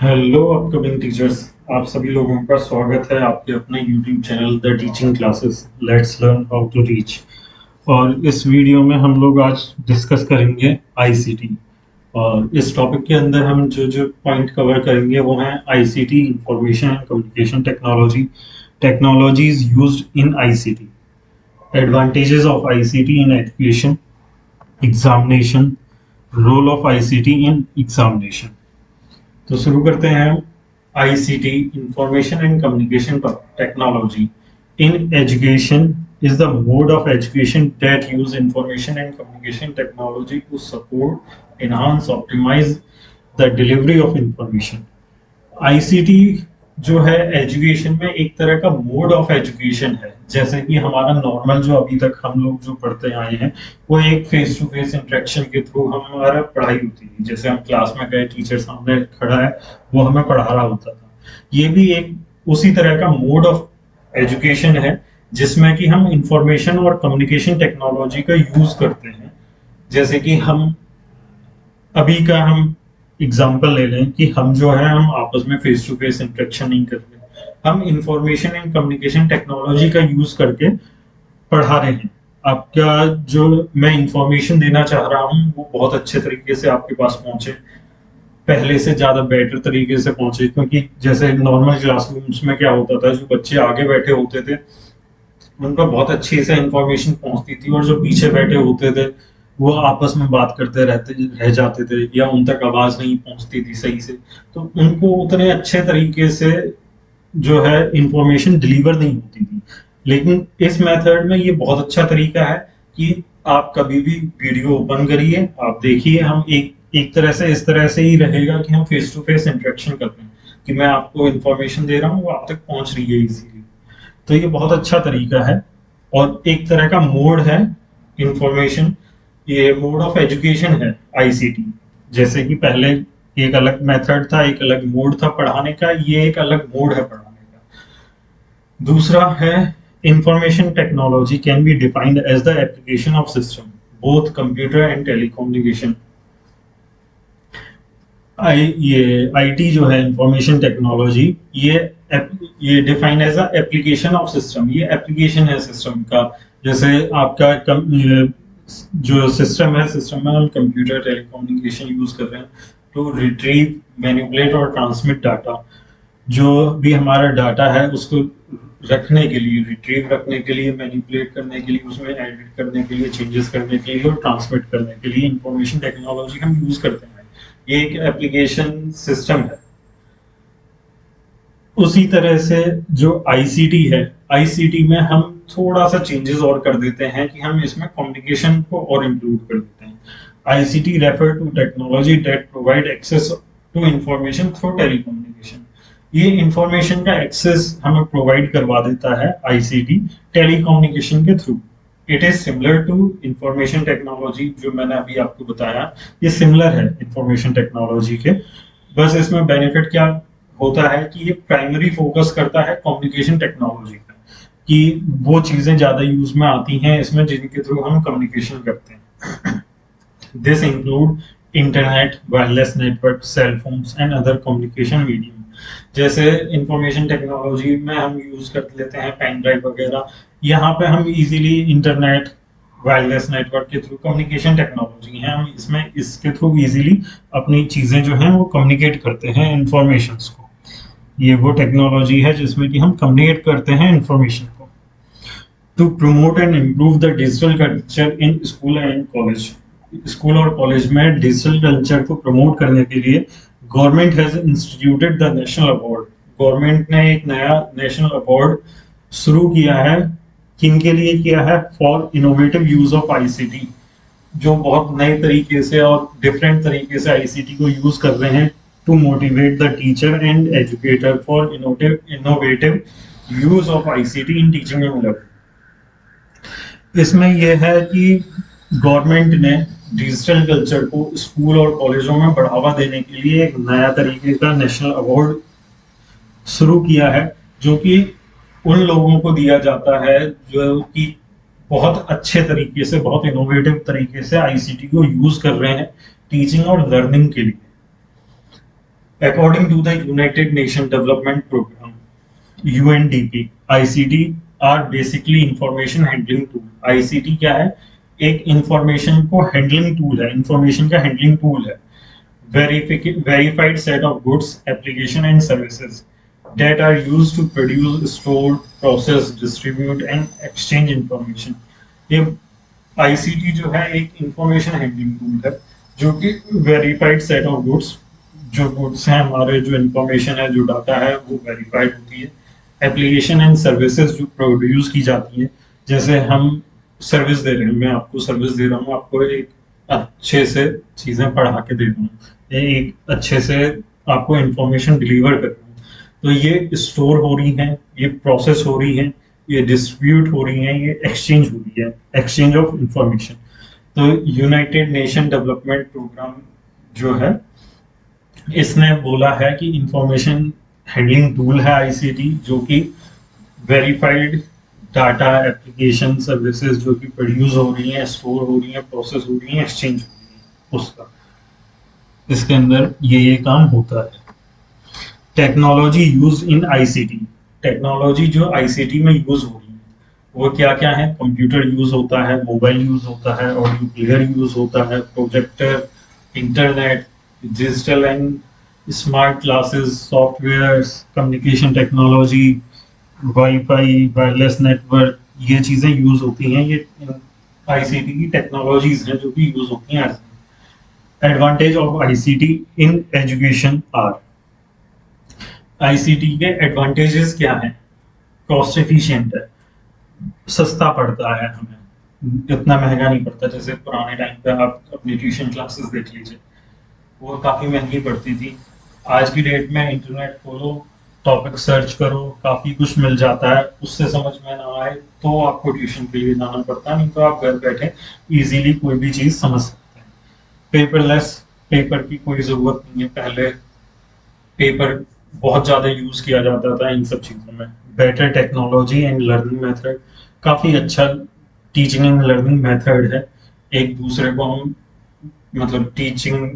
Hello upcoming teachers. आप सभी लोगों का स्वागत है आपके अपने YouTube channel the teaching classes let's learn how to teach. और इस वीडियो में हम लोग आज डिस्कस करेंगे आईसीटी। और इस टॉपिक के अंदर हम जो जो पॉइंट कवर करेंगे वो हैं ICT information and communication technology, technologies used in ICT, advantages of ICT in education, examination, role of ICT in examination. तो शुरू करते हैं हम। ICT information and communication technology in education is the mode of education that use information and communication technology to support, enhance, optimize the delivery of information. ICT जो है education में एक तरह का मोड ऑफ एजुकेशन है। जैसे कि हमारा नॉर्मल जो अभी तक हम लोग जो पढ़ते आए हैं वो एक फेस टू फेस इंटरेक्शन के थ्रू हमारा पढ़ाई होती है। जैसे हम क्लास में गए, टीचर सामने खड़ा है, वो हमें पढ़ा रहा होता था। ये भी एक उसी तरह का मोड ऑफ एजुकेशन है जिसमें कि हम इंफॉर्मेशन और कम्युनिकेशन टेक्नोलॉजी का यूज करते हैं। जैसे कि अभी का हम एग्जाम्पल ले लें कि हम जो है हम आपस में फेस टू फेस इंटरेक्शन नहीं कर रहे, हम इंफॉर्मेशन एंड कम्युनिकेशन टेक्नोलॉजी का यूज करके पढ़ा रहे हैं। आपका जो मैं इंफॉर्मेशन देना चाह रहा हूँ वो बहुत अच्छे तरीके से आपके पास पहुंचे, पहले से ज्यादा बेटर तरीके से पहुंचे। क्योंकि जैसे नॉर्मल क्लासरूम्स में क्या होता था, जो बच्चे आगे बैठे होते थे उन पर बहुत अच्छे से इंफॉर्मेशन पहुंचती थी और जो पीछे बैठे होते थे वो आपस में बात करते रह जाते थे या उन तक आवाज नहीं पहुंचती थी सही से, तो उनको उतने अच्छे तरीके से जो है इंफॉर्मेशन डिलीवर नहीं होती थी। लेकिन इस मेथड में ये बहुत अच्छा तरीका है कि आप कभी भी वीडियो ओपन करिए, आप देखिए, हम एक एक तरह से इस तरह से ही रहेगा कि हम फेस टू फेस इंटरेक्शन कर रहे हैं, कि मैं आपको इंफॉर्मेशन दे रहा हूँ वो आप तक पहुंच रही है इजीली। तो ये बहुत अच्छा तरीका है और एक तरह का मोड है इंफॉर्मेशन, ये मोड ऑफ एजुकेशन है आईसीटी। जैसे कि पहले एक अलग मेथड था, एक अलग मोड था पढ़ाने का, ये एक अलग मोड है पढ़ाने का। दूसरा है information technology can be defined as the application of system both computer and telecommunication. ये आईटी जो है इंफॉर्मेशन टेक्नोलॉजी, ये define as a application of system, ये एप्लीकेशन है सिस्टम का। जैसे आपका जो सिस्टम है, सिस्टम में हम कंप्यूटर टेलीकम्युनिकेशन यूज कर रहे हैं टू रिट्रीव, मैनिपुलेट और ट्रांसमिट डाटा। जो भी हमारा डाटा है उसको रखने के लिए, रिट्रीव रखने के लिए, मैनिपुलेट करने के लिए, उसमें एडिट करने के लिए, चेंजेस करने के लिए और ट्रांसमिट करने के लिए इंफॉर्मेशन टेक्नोलॉजी हम यूज करते हैं। ये एक एप्लीकेशन सिस्टम है। उसी तरह से जो आईसीटी है, आईसीटी में हम थोड़ा सा चेंजेस और कर देते हैं कि हम इसमें कम्युनिकेशन को और इंक्लूड कर देते हैं। ICT refer to technology that provide access to information through telecommunication. ये इंफॉर्मेशन का एक्सेस हमें प्रोवाइड करवा देता है आईसीटी टेलीकम्युनिकेशन के through. It is similar to information technology, जो मैंने अभी आपको बताया, ये सिमिलर है इंफॉर्मेशन टेक्नोलॉजी के। बस इसमें बेनिफिट क्या होता है कि ये प्राइमरी फोकस करता है कम्युनिकेशन टेक्नोलॉजी पे, कि वो चीजें ज्यादा यूज में आती हैं इसमें जिनके थ्रू हम कम्युनिकेशन करते हैं। This include internet, wireless network, cell phones and other communication medium. जैसे इंफॉर्मेशन टेक्नोलॉजी में हम यूज कर लेते हैं पेन ड्राइव वगैरह, यहाँ पे हम इजीली इंटरनेट, वायरलेस नेटवर्क के थ्रू कम्युनिकेशन टेक्नोलॉजी है, हम इसमें इसके थ्रू इजीली अपनी चीजें जो हैं वो कम्युनिकेट करते हैं इंफॉर्मेशन को। ये वो टेक्नोलॉजी है जिसमें कि हम कम्युनिकेट करते हैं इंफॉर्मेशन को। To promote and improve the digital culture in school and college, school और कॉलेज में डिजिटल कल्चर को प्रमोट करने के लिए government has instituted the national award. Government ने एक नया नेशनल अवार्ड शुरू किया है। किन के लिए किया है? For innovative use of ICT, जो बहुत नए तरीके से और डिफरेंट तरीके से आईसीटी को यूज कर रहे हैं to motivate the teacher and educator for innovative use of ICT in teaching and learning. इसमें यह है कि गवर्नमेंट ने डिजिटल कल्चर को स्कूल और कॉलेजों में बढ़ावा देने के लिए एक नया तरीके का नेशनल अवार्ड शुरू किया है, जो कि उन लोगों को दिया जाता है जो कि बहुत अच्छे तरीके से, बहुत इनोवेटिव तरीके से आईसीटी को यूज कर रहे हैं टीचिंग और लर्निंग के लिए। According to the United Nations Development Program, UNDP, ICT are basically information handling tool. ICT क्या है? एक इंफॉर्मेशन को हैंडलिंग टूल है, इंफॉर्मेशन का हैंडलिंग टूल है. Verified set of goods, application and services that are used to produce, store, process, distribute and exchange information. ये ICT जो है एक इंफॉर्मेशन हैंडलिंग टूल है जो कि वेरीफाइड सेट ऑफ गुड्स, जो गुड्स हैं हमारे, जो इंफॉर्मेशन है, जो डाटा है, वो वेरीफाइड होती है. एप्लीकेशन एंड सर्विसेज जो प्रोड्यूस की जाती है, जैसे हम सर्विस दे रहे हैं, मैं आपको सर्विस दे रहा हूँ, आपको एक अच्छे से चीज़ें पढ़ा के दे रहा हूँ, एक अच्छे से आपको इंफॉर्मेशन डिलीवर कर रहा हूँ, तो ये स्टोर हो रही हैं, ये प्रोसेस हो रही हैं, ये डिस्ट्रीब्यूट हो रही हैं, ये एक्सचेंज हो रही है, एक्सचेंज ऑफ इंफॉर्मेशन. तो यूनाइटेड नेशन डेवलपमेंट प्रोग्राम जो है, इसने बोला है कि इंफॉर्मेशन हैंडलिंग टूल है आईसीटी, जो कि वेरीफाइड डाटा, एप्लीकेशन, सर्विसेज जो कि प्रोड्यूस हो रही हैं, स्टोर हो रही हैं, प्रोसेस हो रही हैं, एक्सचेंज हो रही हैं, उसका इसके अंदर ये काम होता है. Technology use in ICT, technology जो आईसीटी में यूज हो रही है वो क्या क्या है? कंप्यूटर यूज होता है, मोबाइल यूज होता है, ऑडियो प्लेयर यूज होता है, projector, internet, digital and smart classes, softwares, communication technology, wifi, wireless network, ये चीजें यूज होती हैं. ये आईसीटी की टेक्नोलॉजीज हैं जो कि यूज होती हैं. Advantage of ICT in education are, ICT के एडवांटेजेस क्या हैं? कॉस्ट एफिशिएंट है, सस्ता पड़ता है हमें, इतना महंगा नहीं पड़ता. जैसे पुराने टाइम पे आप अपनी ट्यूशन क्लासेस देख लीजिए, वो काफी महंगी पड़ती थी. आज की डेट में इंटरनेट खोलो, टॉपिक सर्च करो, काफी कुछ मिल जाता है. उससे समझ में ना आए तो आपको ट्यूशन के लिए जाना पड़ता, नहीं तो आप घर बैठे इजीली कोई भी चीज समझ सकते हैं. पेपरलेस, पेपर की कोई जरूरत नहीं है. पहले पेपर बहुत ज्यादा यूज किया जाता था इन सब चीजों में. Better technology and learning method, काफी अच्छा टीचिंग एंड लर्निंग मेथड है. एक दूसरे को हम, मतलब टीचिंग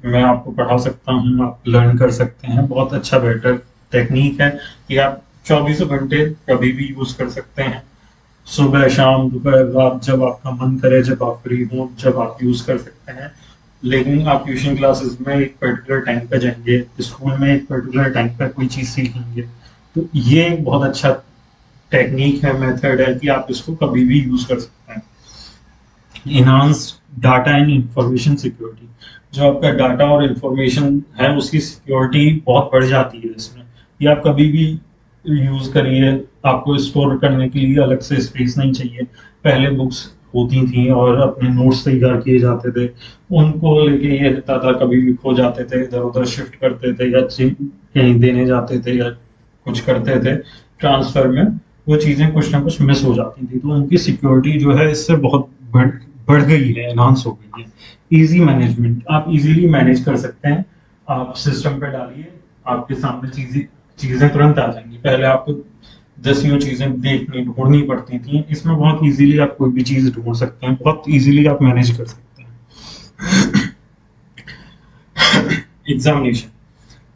मैं आपको पढ़ा सकता हूँ, आप लर्न कर सकते हैं. बहुत अच्छा बेटर टेक्निक है कि आप 24 घंटे कभी भी यूज कर सकते हैं. सुबह, शाम, दोपहर, रात, जब आपका मन करे, जब आप फ्री हो, जब आप यूज कर सकते हैं. लेकिन आप ट्यूशन क्लासेस में एक पर्टिकुलर टाइम पे जाएंगे, स्कूल में एक पर्टिकुलर टाइम पे कोई चीज सीखेंगे, तो ये एक बहुत अच्छा टेक्निक है, मेथड है कि आप इसको कभी भी यूज कर सकते हैं. Enhanced data and information security, जो आपका डाटा और इंफॉर्मेशन है उसकी सिक्योरिटी बहुत बढ़ जाती है इसमें. ये आप कभी भी यूज करिए, आपको स्टोर करने के लिए अलग से स्पेस नहीं चाहिए. पहले बुक्स होती थी और अपने नोट्स तैयार किए जाते थे, उनको लेके ये रहता था, कभी भी खो जाते थे, इधर उधर शिफ्ट करते थे, या कहीं देने जाते थे, या कुछ करते थे ट्रांसफर में, वो चीजें कुछ ना कुछ मिस हो जाती थी. तो उनकी सिक्योरिटी जो है इससे बहुत बढ़ गई है, एनहांस हो गई है. इजी मैनेजमेंट, आप इजीली मैनेज कर सकते हैं. आप सिस्टम पे डालिए, आपके सामने चीजें तुरंत आ जाएंगी. पहले आपको 10 चीजें देखनी, ढूंढनी पड़ती थी. इसमें बहुत इजीली आप कोई भी चीज ढूंढ सकते हैं, बहुत इजीली आप मैनेज कर सकते हैं. Examination,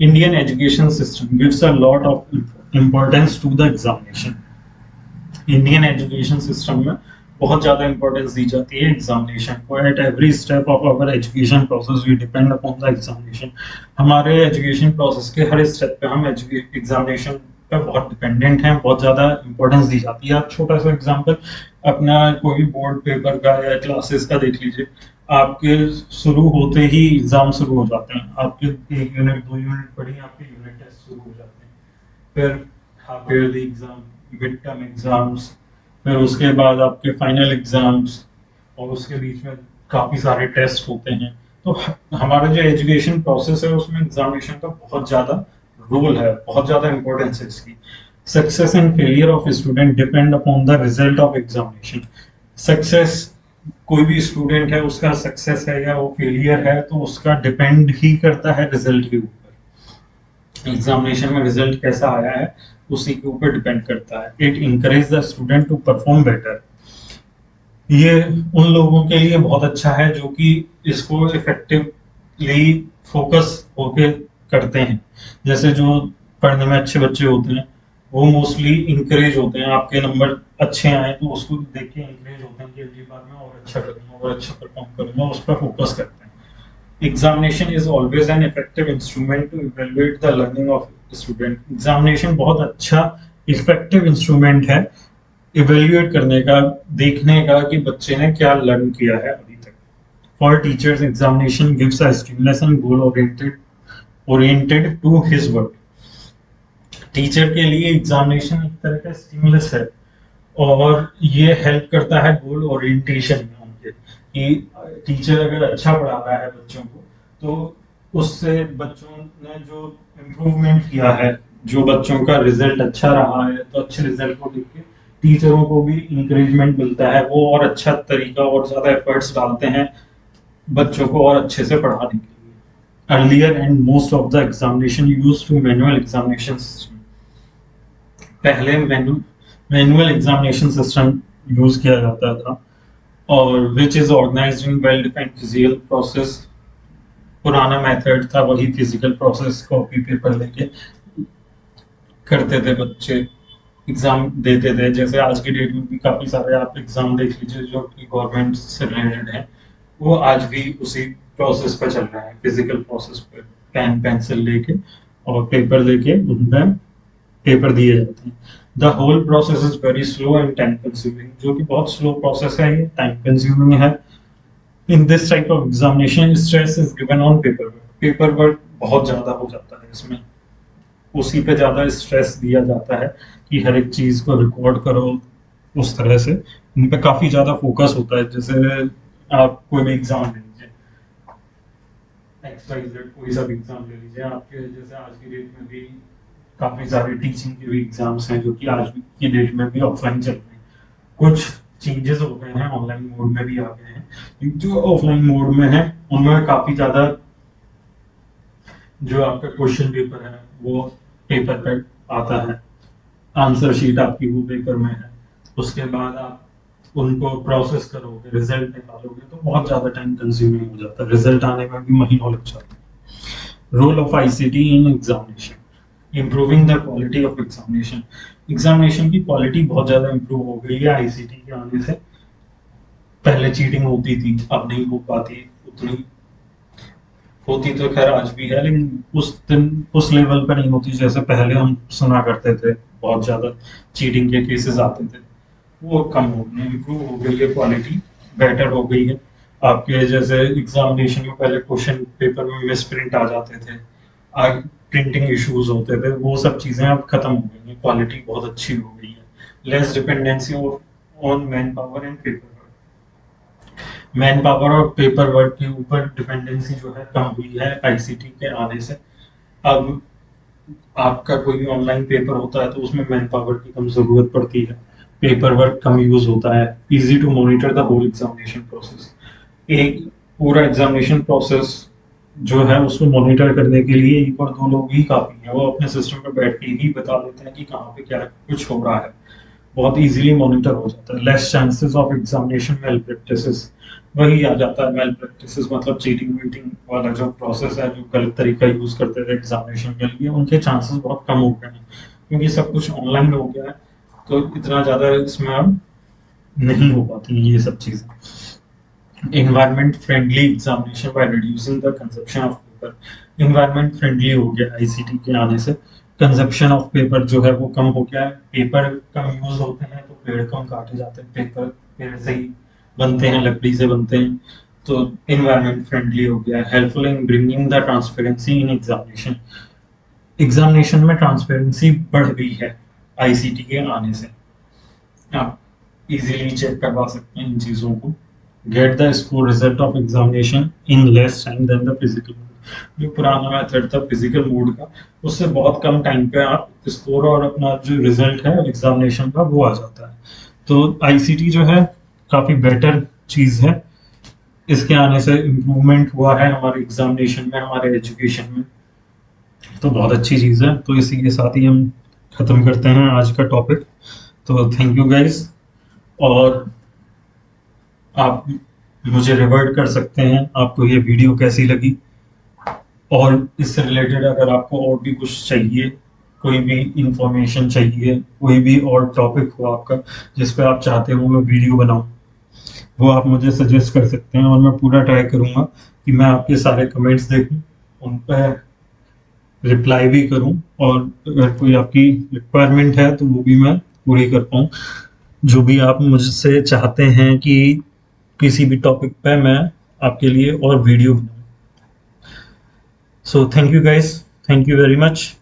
Indian education system gives a lot of importance to the examination. Indian education system में बहुत ज्यादा इंपॉर्टेंस दी जाती है एग्जामिनेशन को. At every step of our education process we depend upon the examination. हमारे एजुकेशन प्रोसेस के हर स्टेप पे हम एग्जामिनेशन पे बहुत डिपेंडेंट हैं, बहुत ज्यादा इंपॉर्टेंस दी जाती है. आप छोटा सा एग्जांपल अपना कोई बोर्ड पेपर का या क्लासेस का देख लीजिए. आपके शुरू होते ही एग्जाम शुरू हो जाते हैं. आपके 1 यूनिट 2 यूनिट पढ़ी, आपके यूनिट टेस्ट शुरू हो जाते हैं. फिर half yearly exam, mid term exams, फिर उसके बाद आपके फाइनल एग्जाम्स, और उसके बीच में काफी सारे टेस्ट होते हैं. तो हमारा जो एजुकेशन प्रोसेस है उसमें एग्जामिनेशन का बहुत ज्यादा रोल है, बहुत ज्यादा इंपॉर्टेंस है इसकी. Success and failure of student depend upon the result of examination. Success, कोई भी स्टूडेंट है उसका सक्सेस है या वो फेलियर है, तो उसका डिपेंड ही करता है रिजल्ट के ऊपर. एग्जामिनेशन में रिजल्ट कैसा आया है उसी के ऊपर डिपेंड करता है. It encourage the student to perform better. ये उन लोगों के लिए बहुत अच्छा है जो कि इसको इफेक्टिवली फोकस होके करते हैं। जैसे जो पढ़ने में अच्छे बच्चे होते हैं वो मोस्टली इंकरेज होते हैं, आपके नंबर अच्छे आए तो उसको देख के इंकरेज होते हैं कि अगली बार मैं और अच्छा करूंगा और अच्छा परफॉर्म करूंगा, उस पर फोकस करते हैं। Examination is always an effective instrument to evaluate the learning of student. Examination बहुत अच्छा इफेक्टिव इंस्ट्रूमेंट है इवेल्युएट करने का, देखने का कि बच्चे ने क्या लर्न किया है अभी तक। For teachers examination gives a stimulus and goal oriented to his work. Teacher के लिए एग्जामिनेशन एक तरह का स्टिमुलस है और ये हेल्प करता है गोल ओरिएंटेशन में उनके, कि टीचर अगर अच्छा पढ़ा रहा है बच्चों को तो उससे बच्चों ने जो इम्प्रूवमेंट किया है, जो बच्चों का रिजल्ट अच्छा रहा है, तो अच्छे रिजल्ट को देख के टीचरों को भी इंकरेजमेंट मिलता है, वो और अच्छा तरीका और ज्यादा एफर्ट्स डालते हैं बच्चों को और अच्छे से पढ़ाने के लिए। Earlier and most of the examination used to manual examination system. पहले मैनुअल एग्जामिनेशन सिस्टम यूज किया जाता था और which is organised in well defined physical process. पुराना मेथड था वही फिजिकल प्रोसेस, कॉपी पेपर लेके करते थे बच्चे, एग्जाम देते थे। जैसे आज की डेट में भी काफी सारे आप एग्जाम देख लीजिए जो कि गवर्नमेंट से रिलेटेड है, वो आज भी उसी प्रोसेस पे चल रहा है, फिजिकल प्रोसेस पे, पेन पेंसिल लेके और पेपर लेके उनमें पेपर दिए जाते हैं। The whole process is very slow and time consuming, जो कि बहुत स्लो प्रोसेस है, ये टाइम कंज्यूमिंग है। In this type of examination stress is given on paper work. Paper work बहुत ज्यादा हो जाता है इसमें, उसी पे ज्यादा स्ट्रेस दिया जाता है कि हर एक चीज को रिकॉर्ड करो, उस तरह से इन पे काफी ज्यादा फोकस होता है। जैसे आप कोई भी एग्जाम ले लीजिए, XYZ कोई सा भी एग्जाम ले लीजिए, आपके जैसे आज की डेट में भी काफी सारे टीचिंग के भी एग्जाम्स हैं जो कि आज की डेट में भी ऑफलाइन चल रहे हैं। कुछ चेंजेस हो गए हैं, ऑनलाइन मोड में भी आ गए हैं। जो ऑफलाइन मोड में है उनमें काफी ज्यादा जो आपका क्वेश्चन पेपर है वो पेपर पे आता है, आंसर शीट आपकी वो पेपर में है, उसके बाद आप उनको प्रोसेस करोगे, रिजल्ट निकालोगे, तो बहुत ज्यादा टाइम कंज्यूमिंग हो जाता है, रिजल्ट आने में भी महीनों लग जाता है। Role of ICT in examination, improving the quality of examination. Examination की क्वालिटी बहुत ज्यादा इम्प्रूव हो गई है ICT के आने से। पहले चीटिंग होती थी, अब नहीं हो पाती उतनी, होती तो खैर आज भी है लेकिन उस लेवल पर नहीं होती जैसे पहले हम सुना करते थे, बहुत ज्यादा चीटिंग के केसेस आते थे, वो कम हो गए, इम्प्रूव हो गई है, क्वालिटी बेटर हो गई है। आपके जैसे एग्जामिनेशन में पहले क्वेश्चन पेपर में मिस प्रिंट आ जाते थे, आज प्रिंटिंग इश्यूज होते थे, वो सब चीजें अब खत्म हो गई हैं, क्वालिटी बहुत अच्छी हो गई है। Less dependency on man power and paper. Man power और पेपर वर्क के ऊपर डिपेंडेंसी जो है कम हुई है ICT के आने से। अब आपका कोई भी ऑनलाइन पेपर होता है तो उसमें मैन पावर की कम जरूरत पड़ती है, पेपर वर्क कम यूज होता है, easy to monitor the whole examination process. एक पूरा एग्जामिनेशन प्रोसेस जो है उसको मॉनिटर करने के लिए एक और दो लोग ही काफी है, वो अपने सिस्टम पर बैठ के ही बता देते हैं कि कहाँ पे क्या कुछ हो रहा है, बहुत इजीली मॉनिटर हो जाता है। Less chances of examination malpractices, वही आ जाता है मेल प्रैक्टिसेस, मतलब चीटिंग वीटिंग वाला जो प्रोसेस है, जो गलत तरीका यूज करते थे एग्जामिनेशन के लिए, उनके चांसेस बहुत कम हो गए हैं क्योंकि सब कुछ ऑनलाइन हो गया है, तो इतना ज्यादा इसमें अब नहीं हो पाती ये सब चीजें। Environment friendly examination by reducing the consumption of paper. Environment friendly हो गया ICT के आने से, कंजप्शन ऑफ पेपर जो है वो कम हो गया है, पेपर कम यूज होते हैं तो पेड़ कम काटे जाते हैं, पेपर पेड़ से ही बनते हैं, लकड़ी से बनते हैं, तो एनवायरमेंट फ्रेंडली हो गया है। Helpful in bringing the transparency in examination. Examination में ट्रांसपेरेंसी बढ़ गई है ICT के आने से, आप इजीली चेक करवा सकते हैं इन चीजों को। Get the score result of examination in less time than the physical mode. जो पुराना मेथड था फिजिकल मोड का, उससे बहुत कम टाइम पे आप स्कोर और अपना जो रिजल्ट है एग्जामिनेशन का वो आ जाता है। तो ICT जो है काफी बेटर चीज है, इसके आने से इम्प्रूवमेंट हुआ है हमारे एग्जामिनेशन में, हमारे एजुकेशन में, तो बहुत अच्छी चीज है। तो इसी के साथ ही हम खत्म करते हैं आज का टॉपिक। तो थैंक यू गाइस, और आप मुझे रिवर्ट कर सकते हैं आपको ये वीडियो कैसी लगी, और इससे रिलेटेड अगर आपको और भी कुछ चाहिए, कोई भी इंफॉर्मेशन चाहिए, कोई भी और टॉपिक हो आपका जिस पे आप चाहते हो मैं वीडियो बनाऊं, वो आप मुझे सजेस्ट कर सकते हैं और मैं पूरा ट्राई करूंगा कि मैं आपके सारे कमेंट्स देखूं, उन पर रिप्लाई भी करूं, और अगर कोई आपकी रिक्वायरमेंट है तो वो भी मैं पूरी कर पाऊं। जो भी आप मुझसे चाहते हैं कि किसी भी टॉपिक पे मैं आपके लिए और वीडियो बनाऊं। So thank you guys, thank you very much.